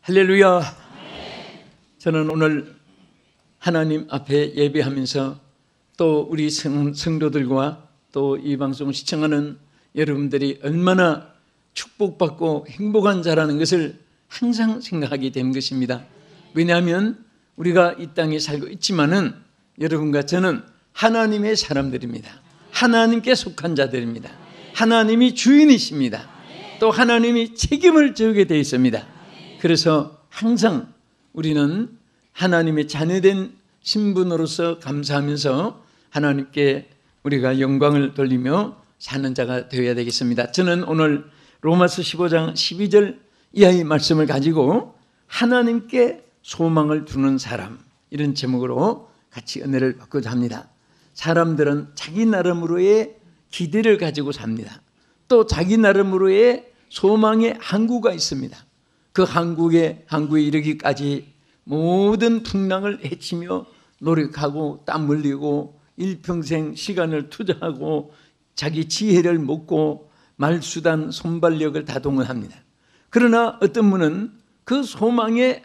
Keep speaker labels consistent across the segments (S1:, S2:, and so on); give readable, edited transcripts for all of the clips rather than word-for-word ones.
S1: 할렐루야. 저는 오늘 하나님 앞에 예배하면서 또 우리 성도들과 또 이 방송을 시청하는 여러분들이 얼마나 축복받고 행복한 자라는 것을 항상 생각하게 된 것입니다. 왜냐하면 우리가 이 땅에 살고 있지만은 여러분과 저는 하나님의 사람들입니다. 하나님께 속한 자들입니다. 하나님이 주인이십니다. 또 하나님이 책임을 지게 되어 있습니다. 그래서 항상 우리는 하나님의 자녀된 신분으로서 감사하면서 하나님께 우리가 영광을 돌리며 사는 자가 되어야 되겠습니다. 저는 오늘 로마서 15장 12절 이하의 말씀을 가지고 하나님께 소망을 두는 사람, 이런 제목으로 같이 은혜를 받고자 합니다. 사람들은 자기 나름으로의 기대를 가지고 삽니다. 또 자기 나름으로의 소망의 항구가 있습니다. 그 항구에 이르기까지 모든 풍랑을 헤치며 노력하고 땀 흘리고 일평생 시간을 투자하고 자기 지혜를 먹고 말수단 손발력을 다 동원합니다. 그러나 어떤 분은 그 소망의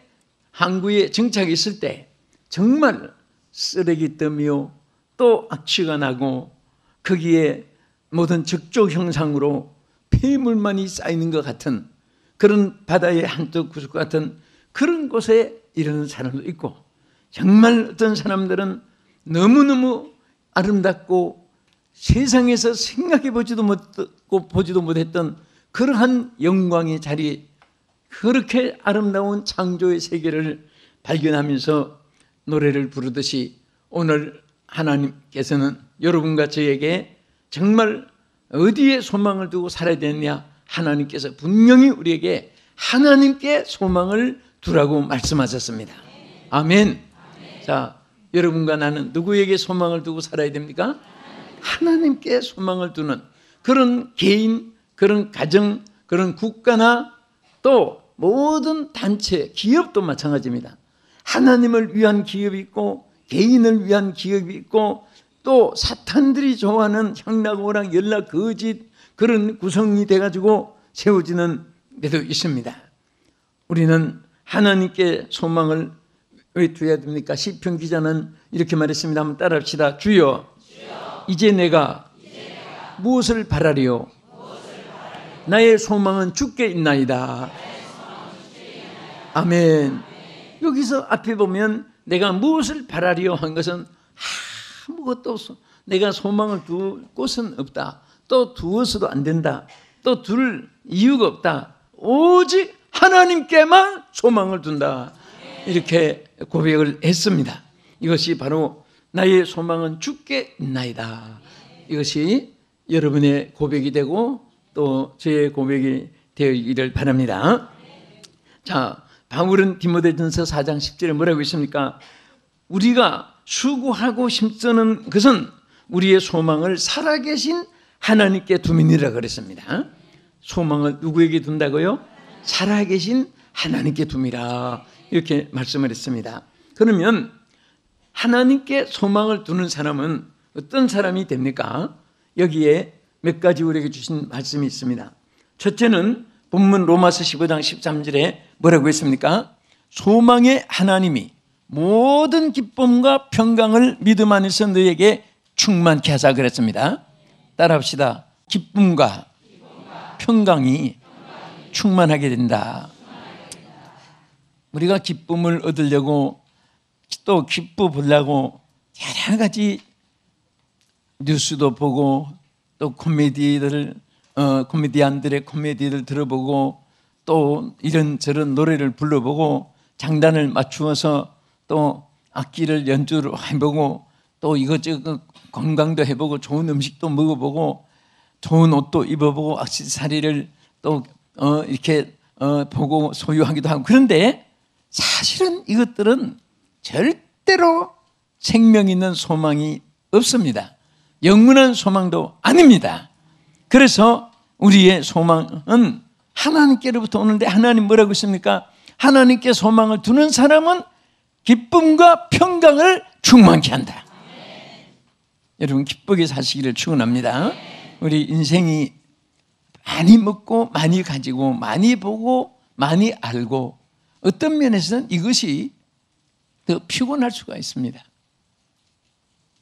S1: 항구에 정착했을 때 정말 쓰레기 더미요 또 악취가 나고 거기에 모든 적조 형상으로 폐물만이 쌓이는 것 같은 그런 바다의 한쪽 구석 같은 그런 곳에 이르는 사람도 있고, 정말 어떤 사람들은 너무너무 아름답고 세상에서 생각해 보지도 못했던 그러한 영광의 자리, 그렇게 아름다운 창조의 세계를 발견하면서 노래를 부르듯이 오늘 하나님께서는 여러분과 저에게 정말 어디에 소망을 두고 살아야 되느냐, 하나님께서 분명히 우리에게 하나님께 소망을 두라고 말씀하셨습니다. 아멘. 자, 여러분과 나는 누구에게 소망을 두고 살아야 됩니까? 하나님께 소망을 두는 그런 개인, 그런 가정, 그런 국가나 또 모든 단체, 기업도 마찬가지입니다. 하나님을 위한 기업이 있고 개인을 위한 기업이 있고 또 사탄들이 좋아하는 향락오락, 연락, 거짓 그런 구성이 돼가지고 세워지는 데도 있습니다. 우리는 하나님께 소망을 왜 두어야 됩니까? 시편 기자는 이렇게 말했습니다. 한번 따라합시다. 주여, 이제 내가 무엇을 바라리요? 나의 소망은 주께 있나이다. 아멘. 여기서 앞에 보면 내가 무엇을 바라리요 한 것은 아무것도 내가 소망을 둘 곳은 없다. 또 두어서도 안 된다. 또 둘 이유가 없다. 오직 하나님께만 소망을 둔다. 이렇게 고백을 했습니다. 이것이 바로 나의 소망은 주께 있나이다. 이것이 여러분의 고백이 되고 또 저의 고백이 되기를 바랍니다. 자, 바울은 디모데전서 4장 10절에 뭐라고 했습니까? 우리가 수고하고 힘쓰는 것은 우리의 소망을 살아계신 하나님께 둠이니라 그랬습니다. 소망을 누구에게 둔다고요? 살아계신 하나님께 둠이라 이렇게 말씀을 했습니다. 그러면 하나님께 소망을 두는 사람은 어떤 사람이 됩니까? 여기에 몇 가지 우리에게 주신 말씀이 있습니다. 첫째는 본문 로마서 15장 13절에 뭐라고 했습니까? 소망의 하나님이 모든 기쁨과 평강을 믿음 안에서 너에게 충만케 하사 그랬습니다. 따라합시다. 기쁨과 평강이 충만하게 된다. 우리가 기쁨을 얻으려고 또 기뻐 보려고 여러 가지 뉴스도 보고 또 코미디안들의 코미디를 들어보고 또 이런저런 노래를 불러보고 장단을 맞추어서 또 악기를 연주를 해보고 또 이것저것 관광도 해보고 좋은 음식도 먹어보고 좋은 옷도 입어보고 액세서리를 또 이렇게 보고 소유하기도 하고, 그런데 사실은 이것들은 절대로 생명 있는 소망이 없습니다. 영원한 소망도 아닙니다. 그래서 우리의 소망은 하나님께로부터 오는데 하나님 뭐라고 했습니까? 하나님께 소망을 두는 사람은 기쁨과 평강을 충만케 한다. 여러분 기쁘게 사시기를 축원합니다. 우리 인생이 많이 먹고 많이 가지고 많이 보고 많이 알고 어떤 면에서는 이것이 더 피곤할 수가 있습니다.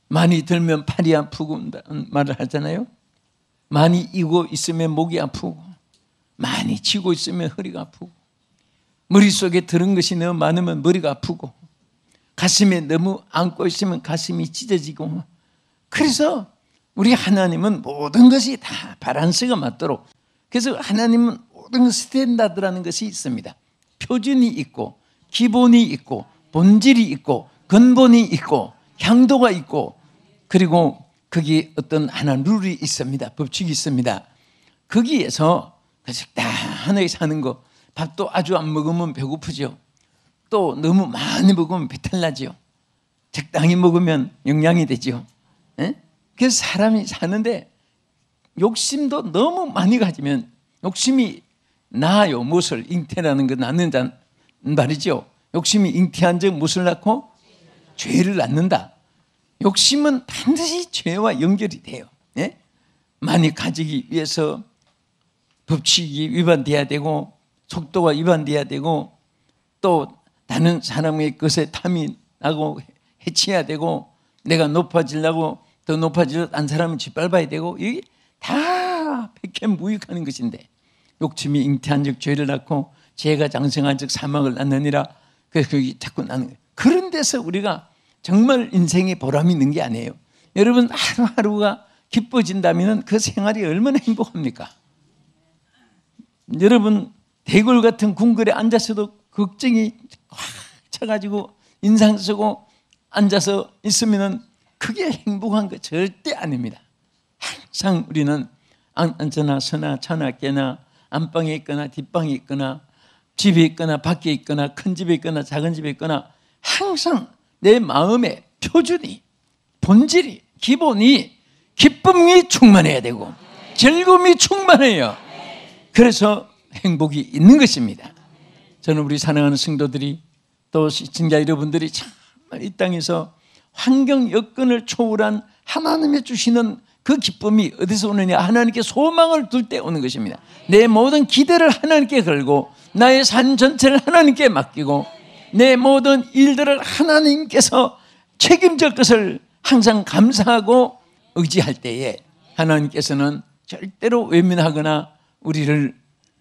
S1: 많이 들면 팔이 아프고 말을 하잖아요. 많이 이고 있으면 목이 아프고, 많이 쥐고 있으면 허리가 아프고, 머릿속에 들은 것이 너무 많으면 머리가 아프고, 가슴에 너무 안고 있으면 가슴이 찢어지고. 그래서 우리 하나님은 모든 것이 다 밸런스가 맞도록, 그래서 하나님은 모든 스탠다드라는 것이 있습니다. 표준이 있고 기본이 있고 본질이 있고 근본이 있고 향도가 있고, 그리고 거기에 어떤 하나 룰이 있습니다. 법칙이 있습니다. 거기에서 적당하게 사는 거, 밥도 아주 안 먹으면 배고프죠. 또 너무 많이 먹으면 배탈 나죠. 적당히 먹으면 영양이 되죠. 그래서 사람이 사는데 욕심도 너무 많이 가지면 욕심이 낳아요. 무엇을? 잉태라는 거 낳는다는 말이죠. 욕심이 잉태한 적 무엇을 낳고? 죄를 낳는다. 욕심은 반드시 죄와 연결이 돼요. 많이 가지기 위해서 법칙이 위반돼야 되고, 속도가 위반돼야 되고, 또 다른 사람의 것에 탐이 나고 해치해야 되고, 내가 높아지려고 더 높아지려 딴 사람은 짓밟아야 되고, 이게 다 백해무익하는 것인데, 욕심이 잉태한 적 죄를 낳고 죄가 장성한 적 사망을 낳느니라. 그래서 그게 자꾸 나는 거예요. 그런 데서 우리가 정말 인생에 보람이 있는 게 아니에요. 여러분, 하루하루가 기뻐진다면 그 생활이 얼마나 행복합니까? 여러분, 대궐 같은 궁궐에 앉아서도 걱정이 확 차가지고 인상 쓰고 앉아서 있으면 그게 행복한 거 절대 아닙니다. 항상 우리는 앉거나 서나 차나 깨나 안방에 있거나 뒷방에 있거나 집에 있거나 밖에 있거나 큰 집에 있거나 작은 집에 있거나 항상 내 마음의 표준이, 본질이, 기본이 기쁨이 충만해야 되고 즐거움이 충만해요. 그래서 행복이 있는 것입니다. 저는 우리 사랑하는 성도들이, 또 시청자 여러분들이 정말 이 땅에서 환경 여건을 초월한 하나님이 주시는 그 기쁨이 어디서 오느냐? 하나님께 소망을 둘 때 오는 것입니다. 내 모든 기대를 하나님께 걸고 나의 삶 전체를 하나님께 맡기고 내 모든 일들을 하나님께서 책임질 것을 항상 감사하고 의지할 때에 하나님께서는 절대로 외면하거나 우리를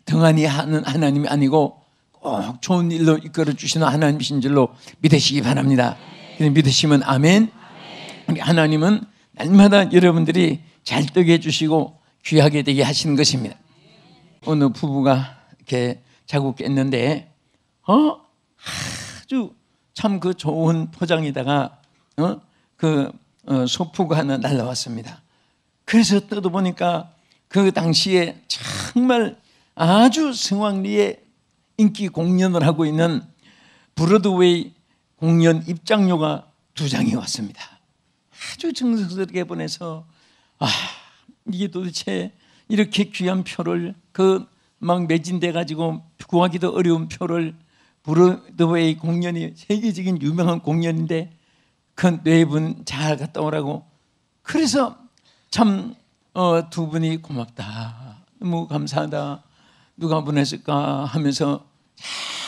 S1: 등한히 하는 하나님이 아니고 꼭 좋은 일로 이끌어 주시는 하나님이신 줄로 믿으시기 바랍니다. 믿으시면 아멘. 우리 하나님은 날마다 여러분들이 잘 되게 해주시고 귀하게 되게 하시는 것입니다. 어느 부부가 이렇게 자고 깼는데 아주 참 그 좋은 포장에다가 소프가 하나 날라왔습니다. 그래서 뜯어보니까 그 당시에 정말 아주 성황리에 인기 공연을 하고 있는 브로드웨이 공연 입장료가 2장이 왔습니다. 아주 정성스럽게 보내서 이게 도대체 이렇게 귀한 표를 막 매진돼 가지고 구하기도 어려운 표를, 브로드웨이 공연이 세계적인 유명한 공연인데 그 4분 잘 갔다 오라고. 그래서 참 두 분이 고맙다, 너무 감사하다, 누가 보냈을까 하면서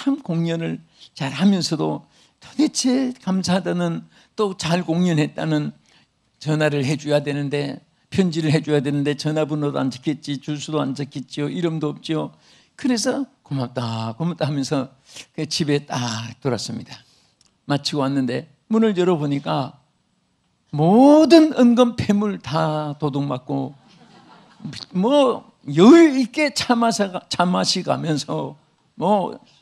S1: 참 공연을 잘 하면서도 도대체 감사하다는, 또 잘 공연했다는 전화를 해줘야 되는데, 편지를 해줘야 되는데 전화번호도 안 적혔지, 주소도 안 적혔죠, 이름도 없죠. 그래서 고맙다 고맙다 하면서 집에 딱 돌았습니다. 마치고 왔는데 문을 열어보니까 모든 은금 폐물 다 도둑맞고 여유 있게 차 마시가면서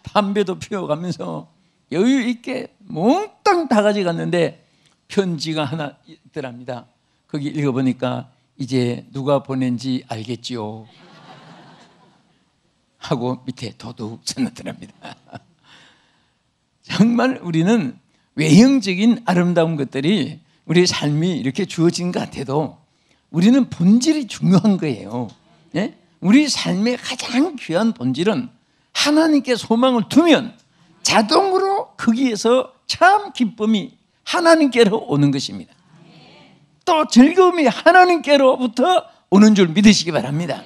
S1: 담배도 피워가면서 여유 있게 몽땅 다 가져갔는데 편지가 하나 있더랍니다. 거기 읽어보니까 이제 누가 보낸지 알겠지요 하고 밑에 도둑 써놨더랍니다. 정말 우리는 외형적인 아름다운 것들이 우리의 삶이 이렇게 주어진 것 같아도 우리는 본질이 중요한 거예요. 네? 우리 삶의 가장 귀한 본질은 하나님께 소망을 두면 자동으로 거기에서 참 기쁨이 하나님께로 오는 것입니다. 또 즐거움이 하나님께로부터 오는 줄 믿으시기 바랍니다.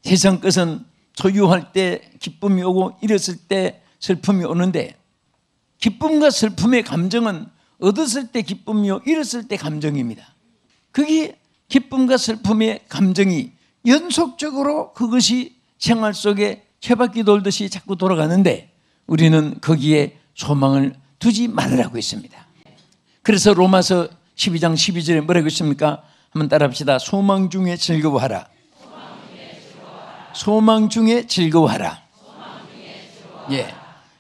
S1: 세상 것은 소유할 때 기쁨이 오고 잃었을 때 슬픔이 오는데, 기쁨과 슬픔의 감정은 얻었을 때 기쁨이요 잃었을 때 감정입니다. 그게 기쁨과 슬픔의 감정이 연속적으로 그것이 생활 속에 쳇바퀴 돌듯이 자꾸 돌아가는데, 우리는 거기에 소망을 두지 말으라고 했습니다. 그래서 로마서 12장 12절에 뭐라고 했습니까? 한번 따라합시다. 소망 중에 즐거워하라. 소망 중에 즐거워하라. 예,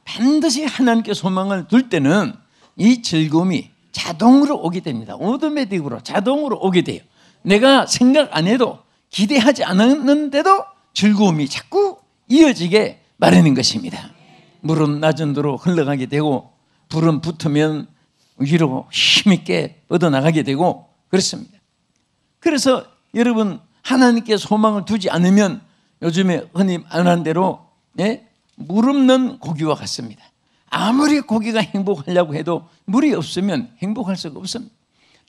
S1: 반드시 하나님께 소망을 둘 때는 이 즐거움이 자동으로 오게 됩니다. 오토매틱으로 자동으로 오게 돼요. 내가 생각 안 해도, 기대하지 않았는데도 즐거움이 자꾸 이어지게 마련인 것입니다. 물은 낮은 도로 흘러가게 되고, 불은 붙으면 위로 힘있게 뻗어나가게 되고 그렇습니다. 그래서 여러분, 하나님께 소망을 두지 않으면 요즘에 흔히 말하는 대로 물 없는 고기와 같습니다. 아무리 고기가 행복하려고 해도 물이 없으면 행복할 수가 없습니다.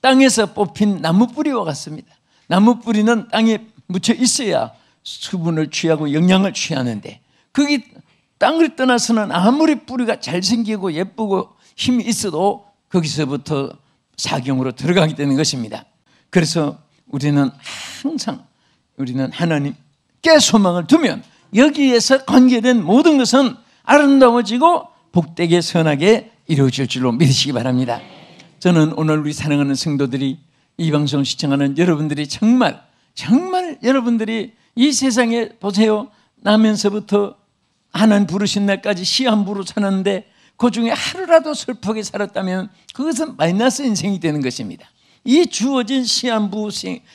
S1: 땅에서 뽑힌 나무 뿌리와 같습니다. 나무 뿌리는 땅에 묻혀 있어야 수분을 취하고 영양을 취하는데, 거기 땅을 떠나서는 아무리 뿌리가 잘생기고 예쁘고 힘이 있어도 거기서부터 사경으로 들어가게 되는 것입니다. 그래서 우리는 항상 하나님께 소망을 두면 여기에서 관계된 모든 것은 아름다워지고 복되게 선하게 이루어질 줄로 믿으시기 바랍니다. 저는 오늘 우리 사랑하는 성도들이, 이 방송을 시청하는 여러분들이 정말 여러분들이 이 세상에 보세요. 나면서부터 하나님 부르신 날까지 시한부로 살았는데 그 중에 하루라도 슬프게 살았다면 그것은 마이너스 인생이 되는 것입니다. 이 주어진 시한부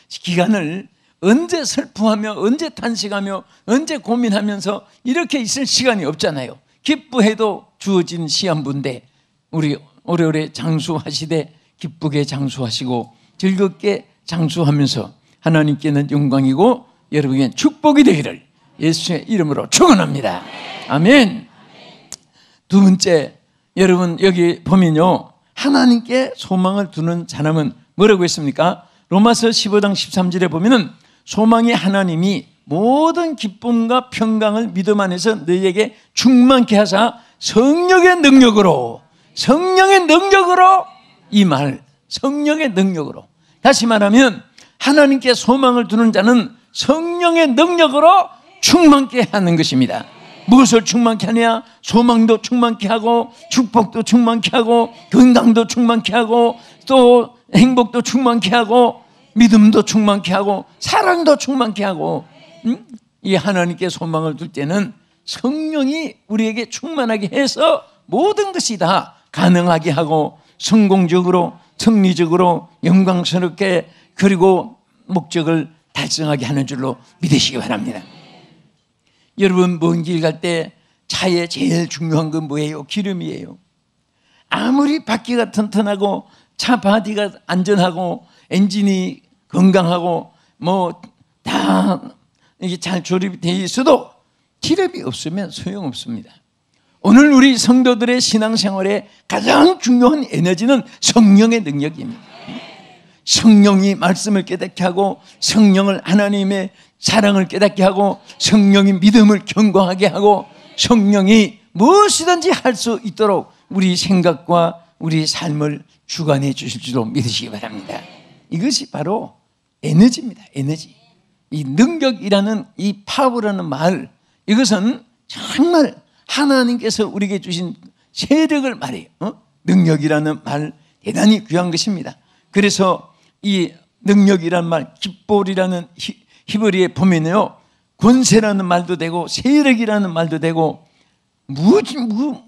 S1: 기간을 언제 슬퍼하며, 언제 탄식하며, 언제 고민하면서 이렇게 있을 시간이 없잖아요. 기쁘해도 주어진 시한부인데, 우리 오래오래 장수하시되 기쁘게 장수하시고 즐겁게 장수하면서 하나님께는 영광이고 여러분에겐 축복이 되기를 예수의 이름으로 축원합니다. 아멘. 두 번째, 여러분 여기 보면요, 하나님께 소망을 두는 사람은 뭐라고 했습니까? 로마서 15장 13절에 보면은 소망의 하나님이 모든 기쁨과 평강을 믿음 안에서 너희에게 충만케 하사 성령의 능력으로, 이 말, 성령의 능력으로, 다시 말하면 하나님께 소망을 두는 자는 성령의 능력으로 충만케 하는 것입니다. 무엇을 충만케 하냐? 소망도 충만케 하고, 축복도 충만케 하고, 건강도 충만케 하고, 또 행복도 충만케 하고, 믿음도 충만케 하고, 사랑도 충만케 하고. 이 하나님께 소망을 둘 때는 성령이 우리에게 충만하게 해서 모든 것이 다 가능하게 하고, 성공적으로, 승리적으로, 영광스럽게, 그리고 목적을 달성하게 하는 줄로 믿으시기 바랍니다. 여러분, 먼 길 갈 때 차에 제일 중요한 건 뭐예요? 기름이에요. 아무리 바퀴가 튼튼하고 차 바디가 안전하고 엔진이 건강하고 뭐 다 이게 잘 조립이 되어 있어도 기름이 없으면 소용없습니다. 오늘 우리 성도들의 신앙생활에 가장 중요한 에너지는 성령의 능력입니다. 성령이 말씀을 깨닫게 하고, 성령을 하나님의 사랑을 깨닫게 하고, 성령이 믿음을 견고하게 하고, 성령이 무엇이든지 할 수 있도록 우리 생각과 우리 삶을 주관해 주실 줄로 믿으시기 바랍니다. 이것이 바로 에너지입니다. 에너지. 이 능력이라는, 이 파워라는 말, 이것은 정말 하나님께서 우리에게 주신 세력을 말해요. 능력이라는 말, 대단히 귀한 것입니다. 그래서 이 능력이라는 말, 깃볼이라는 히브리에 보면요, 권세라는 말도 되고 세력이라는 말도 되고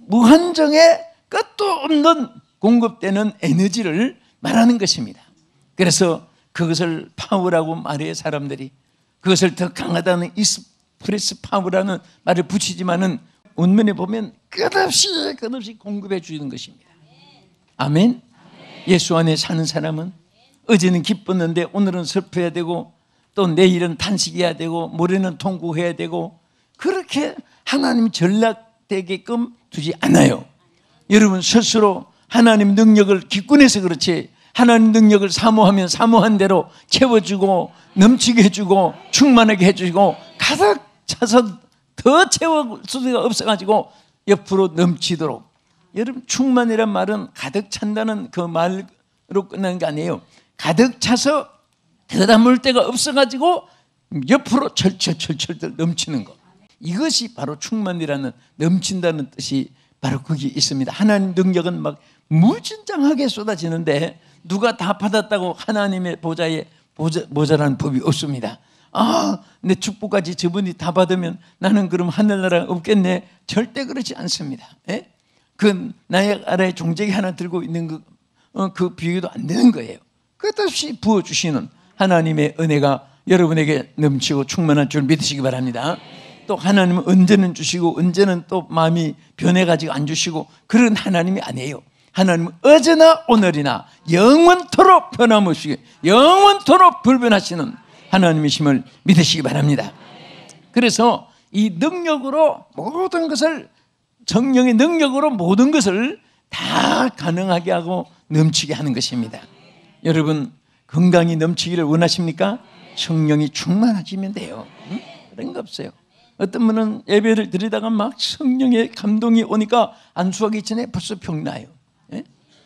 S1: 무한정의 끝도 없는 공급되는 에너지를 말하는 것입니다. 그래서 그것을 파워라고 말해요. 사람들이 그것을 더 강하다는 익스프레스 파워라는 말을 붙이지만은 원문에 보면 끝없이 공급해 주는 것입니다. 아멘. 예수 안에 사는 사람은 어제는 기뻤는데 오늘은 슬퍼야 되고, 또 내일은 탄식해야 되고, 모레는 통곡해야 되고, 그렇게 하나님 전락되게끔 두지 않아요. 여러분 스스로 하나님 능력을 기권해서 그렇지, 하나님 능력을 사모하면 사모한 대로 채워주고 넘치게 해주고 충만하게 해주고 가득 차서 더 채울 수가 없어가지고 옆으로 넘치도록. 여러분, 충만이란 말은 가득 찬다는 그 말로 끝나는 게 아니에요. 가득 차서 더 담을 데가 없어가지고 옆으로 철철철철 넘치는 것. 이것이 바로 충만이라는, 넘친다는 뜻이 바로 거기 있습니다. 하나님 능력은 막 무진장하게 쏟아지는데 누가 다 받았다고 하나님의 보좌에 모자라는 법이 없습니다. 내 축복까지 저분이 다 받으면 나는 그럼 하늘나라 없겠네. 절대 그렇지 않습니다. 예? 그 나의 아래에 종재기 하나 들고 있는 그 비유도 안 되는 거예요. 끝없이 부어주시는 하나님의 은혜가 여러분에게 넘치고 충만할 줄 믿으시기 바랍니다. 또 하나님은 언제는 주시고 언제는 또 마음이 변해가지고 안 주시고 그런 하나님이 아니에요. 하나님은 어제나 오늘이나 영원토록 변함없이 영원토록 불변하시는 하나님이심을 믿으시기 바랍니다. 그래서 이 능력으로 모든 것을, 성령의 능력으로 모든 것을 다 가능하게 하고 넘치게 하는 것입니다. 여러분, 건강이 넘치기를 원하십니까? 성령이 충만해지면 돼요. 그런 거 없어요. 어떤 분은 예배를 드리다가 막 성령의 감동이 오니까 안수하기 전에 벌써 병나요. 예?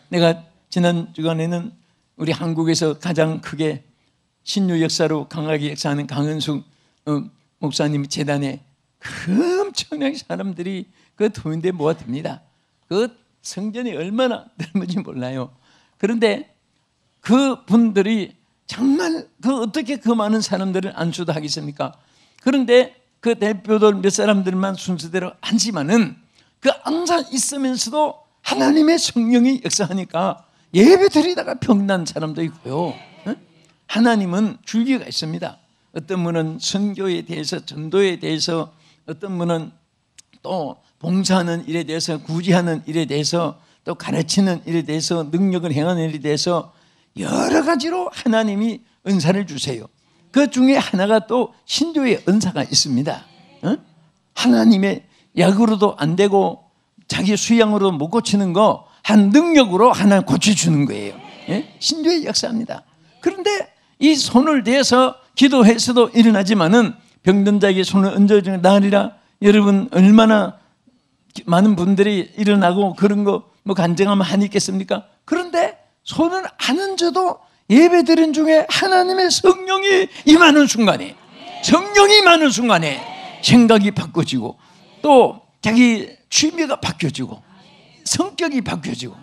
S1: 내가 지난 주간에는 우리 한국에서 가장 크게 신유 역사로 강하게 역사하는 강은숙 목사님 재단에 엄청나게 사람들이 그 도인대 모아듭니다. 그 성전이 얼마나 넓은지 몰라요. 그런데 그 분들이 정말 어떻게 그 많은 사람들을 안수도 하겠습니까? 그런데 그 대표들 몇 사람들만 순서대로 앉지만은 그 앉아 있으면서도 하나님의 성령이 역사하니까 예배 드리다가 병난 사람도 있고요. 하나님은 줄기가 있습니다. 어떤 분은 선교에 대해서, 전도에 대해서, 어떤 분은 또 봉사하는 일에 대해서, 구제하는 일에 대해서, 또 가르치는 일에 대해서, 능력을 행하는 일에 대해서 여러 가지로 하나님이 은사를 주세요. 그 중에 하나가 또 신조의 은사가 있습니다. 하나님의 약으로도 안 되고 자기 수양으로 못 고치는 거 한 능력으로 하나님 고쳐주는 거예요. 신조의 역사입니다. 그런데 이 손을 대서 기도해서도 일어나지만은 병든 자에게 손을 얹어주는 날이라. 여러분, 얼마나 많은 분들이 일어나고 그런 거 뭐 간증하면 한이 있겠습니까? 그런데 손을 안 얹어도 예배 드린 중에 하나님의 성령이 임하는 순간에, 성령이 임하는 순간에 생각이 바꿔지고 또 자기 취미가 바뀌어지고 성격이 바뀌어지고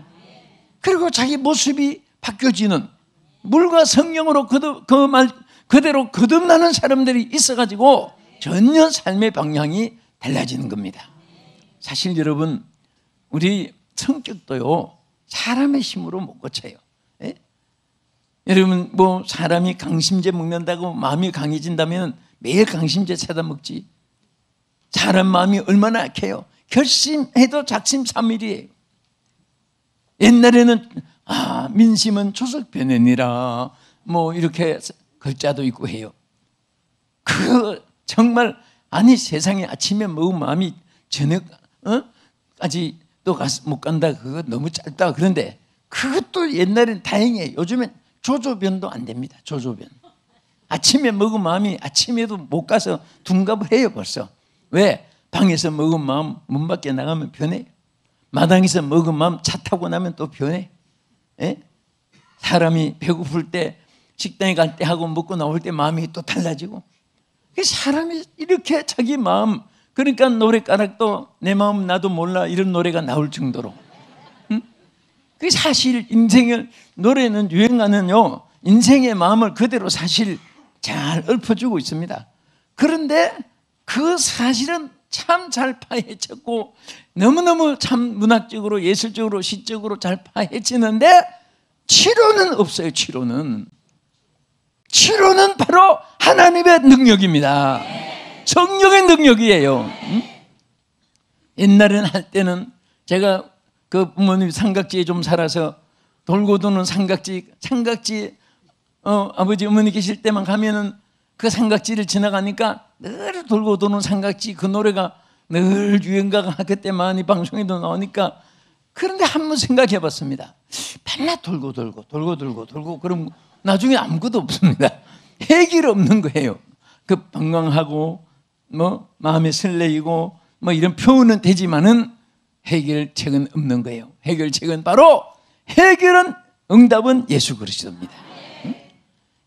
S1: 그리고 자기 모습이 바뀌어지는, 물과 성령으로 그 말 그대로 거듭나는 사람들이 있어가지고 전혀 삶의 방향이 달라지는 겁니다. 사실 여러분, 우리 성격도요 사람의 힘으로 못 고쳐요. 예? 여러분, 뭐 사람이 강심제 먹는다고 마음이 강해진다면 매일 강심제 찾아 먹지. 사람 마음이 얼마나 약해요. 결심해도 작심삼일이에요. 옛날에는 민심은 초석변해니라 뭐 이렇게 글자도 있고 해요. 정말 세상에 아침에 먹은 마음이 저녁까지 또 못 간다. 그거 너무 짧다. 그런데 그것도 옛날엔 다행이에요. 요즘엔 조조변도 안 됩니다. 조조변. 아침에 먹은 마음이 아침에도 못 가서 둔갑을 해요 벌써. 왜? 방에서 먹은 마음 문 밖에 나가면 변해요. 마당에서 먹은 마음 차 타고 나면 또 변해. 예? 사람이 배고플 때 식당에 갈 때 하고 먹고 나올 때 마음이 또 달라지고. 사람이 이렇게 자기 마음, 그러니까 노래가락도 내 마음 나도 몰라 이런 노래가 나올 정도로. 그 사실 인생을, 노래는 유행하는요 인생의 마음을 그대로 사실 잘 읊어주고 있습니다. 그런데 그 사실은 참 잘 파헤쳤고 너무너무 참 문학적으로 예술적으로 시적으로 잘 파헤치는데 치료는 없어요. 치료는 바로 하나님의 능력입니다. 성령의 능력이에요. 옛날에는 할 때는 제가 그 부모님 삼각지에 좀 살아서 돌고 도는 삼각지 아버지 어머니 계실 때만 가면은 그 삼각지를 지나가니까 늘 돌고 도는 삼각지, 그 노래가 늘 유행가가 그때 많이 방송에도 나오니까. 그런데 한번 생각해 봤습니다. 밤낮 돌고 그럼 나중에 아무것도 없습니다. 해결 없는 거예요. 그 방광하고 뭐 마음에 설레이고 뭐 이런 표현은 되지만은 해결책은 없는 거예요. 해결책은 바로 응답은 예수 그리스도입니다.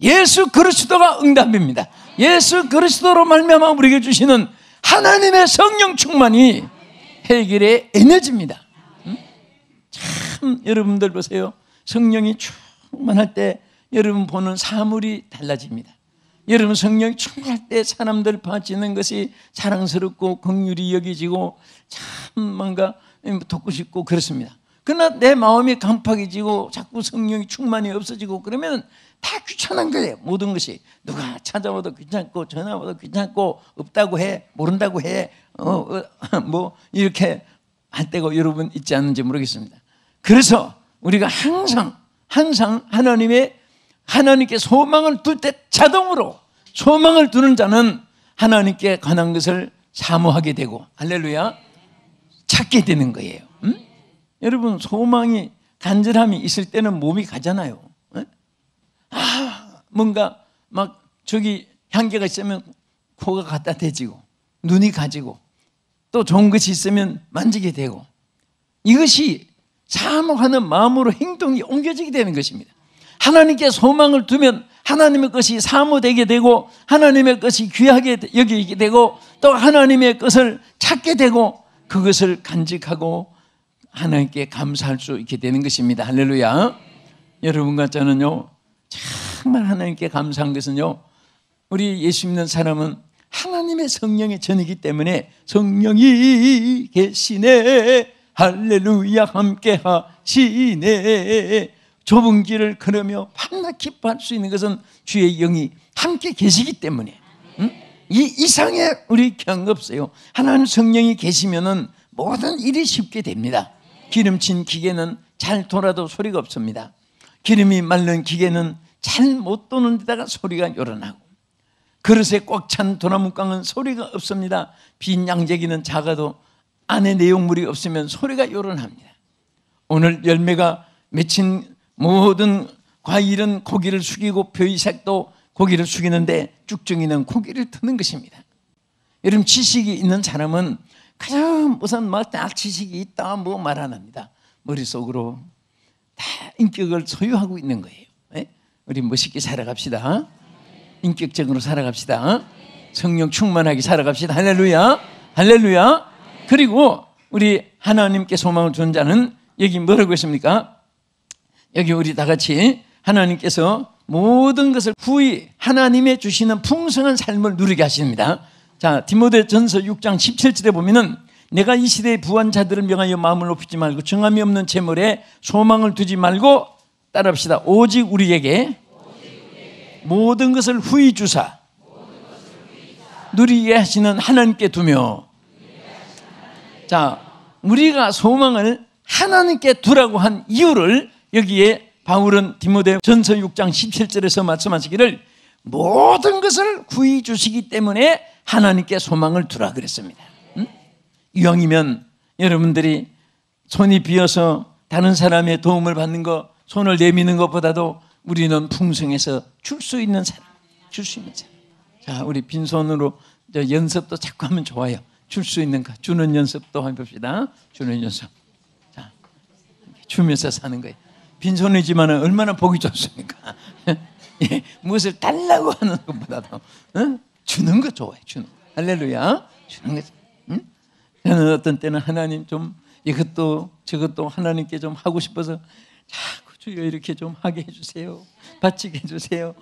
S1: 예수 그리스도가 응답입니다. 예수 그리스도로 말미암아 우리에게 주시는 하나님의 성령 충만이 해결의 에너지입니다. 참 여러분들 보세요. 성령이 충만할 때 여러분 보는 사물이 달라집니다. 여러분 성령이 충만할 때 사람들 봐지는 것이 사랑스럽고 긍휼히 여기지고 참 뭔가 돕고 싶고 그렇습니다. 그러나 내 마음이 강팍해지고 자꾸 성령이 충만이 없어지고 그러면 다 귀찮은 거예요. 모든 것이 누가 찾아와도 귀찮고 전화 와도 귀찮고 없다고 해, 모른다고 해, 뭐 이렇게 할 때가 여러분 있지 않는지 모르겠습니다. 그래서 우리가 항상 하나님께 소망을 둘 때 자동으로 소망을 두는 자는 하나님께 관한 것을 사모하게 되고 할렐루야 찾게 되는 거예요. 여러분 소망이 간절함이 있을 때는 몸이 가잖아요. 뭔가 막 저기 향기가 있으면 코가 갖다 대지고 눈이 가지고 또 좋은 것이 있으면 만지게 되고 이것이 사모하는 마음으로 행동이 옮겨지게 되는 것입니다. 하나님께 소망을 두면 하나님의 것이 사모되게 되고 하나님의 것이 귀하게 여기게 되고 또 하나님의 것을 찾게 되고 그것을 간직하고 하나님께 감사할 수 있게 되는 것입니다. 할렐루야. 여러분과 저는요 정말 하나님께 감사한 것은요 우리 예수 믿는 사람은 하나님의 성령의 전이기 때문에 성령이 계시네 할렐루야 함께 하시네 좁은 길을 걸으며 밤낮 기뻐할 수 있는 것은 주의 영이 함께 계시기 때문에 이 이상의 우리 경험 없어요. 하나님 성령이 계시면은 모든 일이 쉽게 됩니다. 기름진 기계는 잘 돌아도 소리가 없습니다. 기름이 마른 기계는 잘 못 도는 데다가 소리가 요란하고 그릇에 꽉 찬 도나무깡은 소리가 없습니다. 빈 양재기는 작아도 안에 내용물이 없으면 소리가 요란합니다. 오늘 열매가 맺힌 모든 과일은 고기를 숙이고 벼이색도 고기를 숙이는데 쭉정이는 고기를 트는 것입니다. 여러분 지식이 있는 사람은 그냥 무슨 막 지식이 있다 뭐 말 안 합니다. 머릿속으로 다 인격을 소유하고 있는 거예요. 우리 멋있게 살아갑시다. 인격적으로 살아갑시다. 성령 충만하게 살아갑시다. 할렐루야 할렐루야. 그리고 우리 하나님께 소망을 두는 자는 여기 뭐라고 했습니까? 여기 우리 다 같이 하나님께서 모든 것을 후히 하나님의 주시는 풍성한 삶을 누리게 하십니다. 자, 디모데전서 6장 17절에 보면은 내가 이 시대의 부한 자들을 명하여 마음을 높이지 말고 정함이 없는 재물에 소망을 두지 말고 따라합시다. 오직 우리에게 모든 것을 후히 주사 누리게 하시는 하나님께 두며 자, 우리가 소망을 하나님께 두라고 한 이유를 여기에 바울은 디모데전서 6장 17절에서 말씀하시기를 모든 것을 후히 주시기 때문에 하나님께 소망을 두라 그랬습니다. 이왕이면 여러분들이 손이 비어서 다른 사람의 도움을 받는 것, 손을 내미는 것보다도 우리는 풍성해서 줄 수 있는 사람, 줄 수 있는 사람. 자, 우리 빈손으로 연습도 자꾸 하면 좋아요. 줄 수 있는 거, 주는 연습도 해봅시다. 주는 연습. 자, 주면서 사는 거예요. 빈손이지만 얼마나 보기 좋습니까? 예, 무엇을 달라고 하는 것보다도 주는 거 좋아요. 주는 거. 할렐루야. 주는 거. 저는 어떤 때는 하나님 좀 이것도 저것도 하나님께 좀 하고 싶어서 자꾸 주여 이렇게 좀 하게 해주세요. 바치게 해주세요.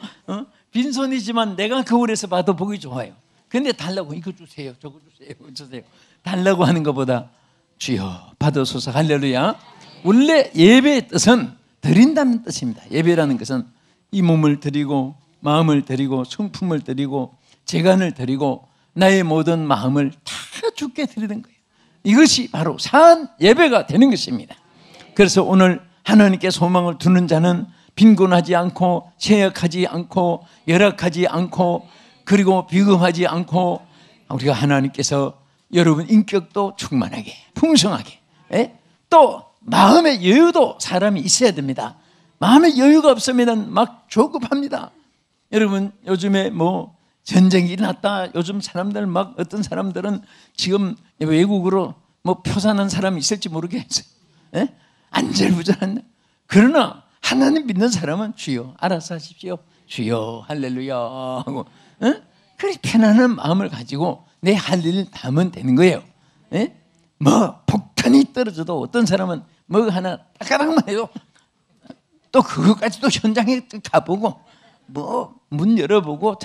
S1: 빈손이지만 내가 거울에서 봐도 보기 좋아요. 근데 달라고 이거 주세요. 저거 주세요. 주세요. 달라고 하는 것보다 주여 받으소서. 할렐루야. 원래 예배의 뜻은 드린다는 뜻입니다. 예배라는 것은 이 몸을 드리고 마음을 드리고 성품을 드리고 재간을 드리고 나의 모든 마음을 다 주께 드리는 거예요. 이것이 바로 산 예배가 되는 것입니다. 그래서 오늘 하나님께 소망을 두는 자는 빈곤하지 않고 쇠약하지 않고 열악하지 않고 그리고 비금하지 않고 우리가 하나님께서 여러분 인격도 충만하게 풍성하게 또 마음의 여유도 사람이 있어야 됩니다. 마음의 여유가 없으면 막 조급합니다. 여러분 요즘에 뭐 전쟁이 일어났다. 요즘 사람들 막 어떤 사람들은 지금 외국으로 뭐 표 사는 사람이 있을지 모르겠어요. 예? 안절부절한. 그러나 하나님 믿는 사람은 주여 알아서 하십시오. 주여 할렐루야 하고 그렇게 편안한 마음을 가지고 내 할 일을 하면 되는 거예요. 예? 뭐 폭탄이 떨어져도 어떤 사람은 뭐 하나 따까닥만 해도 또 그것까지도 현장에 가보고 뭐 문 열어보고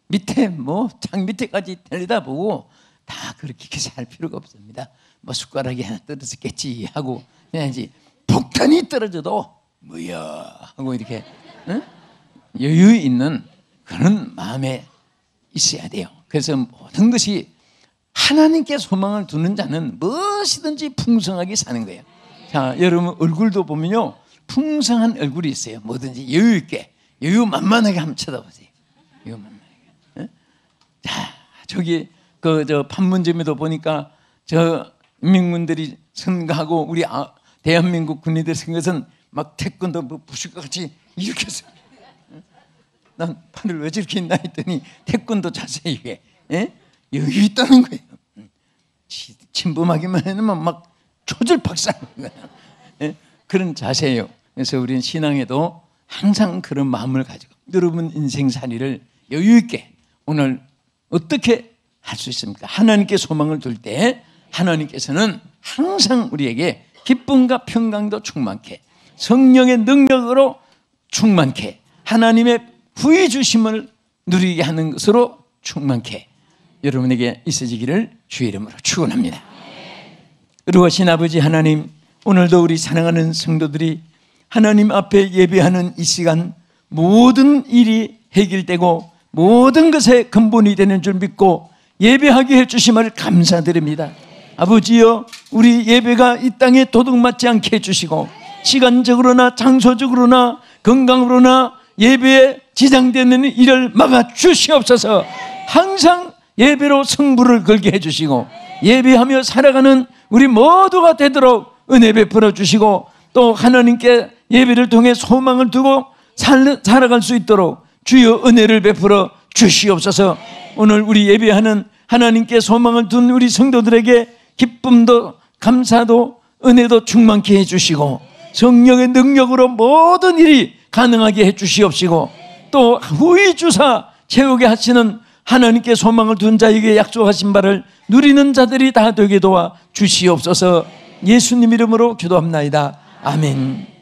S1: 밑에 뭐 창 밑에까지 들여다보고 다 그렇게 할 필요가 없습니다. 뭐 숟가락이 하나 떨어졌겠지 하고 해야지. 폭탄이 떨어져도 뭐야 하고 이렇게 여유 있는 그런 마음에 있어야 돼요. 그래서 모든 것이 하나님께 소망을 두는 자는 무엇이든지 풍성하게 사는 거예요. 자, 여러분 얼굴도 보면요 풍성한 얼굴이 있어요. 뭐든지 여유 있게 여유 만만하게 한번 쳐다보세요. 여유 만만하게. 자, 저기 저 판문점에도 보니까 저 민군들이 선거하고 우리 대한민국 군인들 선거선 막 태권도 뭐 부실 것 같이 이렇게 해서 난 팔을 왜 저렇게 있나 했더니 태권도 자세 위에 여유 있다는 거예요. 침범하기만 해놓으면 막 초절박사하는 거예요. 그런 자세예요. 그래서 우리는 신앙에도 항상 그런 마음을 가지고 여러분 인생살이를 여유 있게 오늘 어떻게 할 수 있습니까? 하나님께 소망을 둘 때 하나님께서는 항상 우리에게 기쁨과 평강도 충만케 성령의 능력으로 충만케 하나님의 후히 주심을 누리게 하는 것으로 충만케 여러분에게 있어지기를 주의 이름으로 축원합니다. 의로우신 아버지 하나님, 오늘도 우리 사랑하는 성도들이 하나님 앞에 예배하는 이 시간 모든 일이 해결되고 모든 것의 근본이 되는 줄 믿고 예배하게 해주심을 감사드립니다. 아버지여, 우리 예배가 이 땅에 도둑맞지 않게 해주시고 시간적으로나 장소적으로나 건강으로나 예배에 지장되는 일을 막아주시옵소서. 항상 예배로 승부를 걸게 해주시고 예배하며 살아가는 우리 모두가 되도록 은혜 베풀어 주시고 또 하나님께 예배를 통해 소망을 두고 살아갈 수 있도록 주여 은혜를 베풀어 주시옵소서. 오늘 우리 예배하는 하나님께 소망을 둔 우리 성도들에게 기쁨도 감사도 은혜도 충만케 해주시고 성령의 능력으로 모든 일이 가능하게 해주시옵시고 또 후히 주사 채우게 하시는 하나님께 소망을 둔 자에게 약속하신 바를 누리는 자들이 다 되게 도와 주시옵소서. 예수님 이름으로 기도합나이다. 아멘.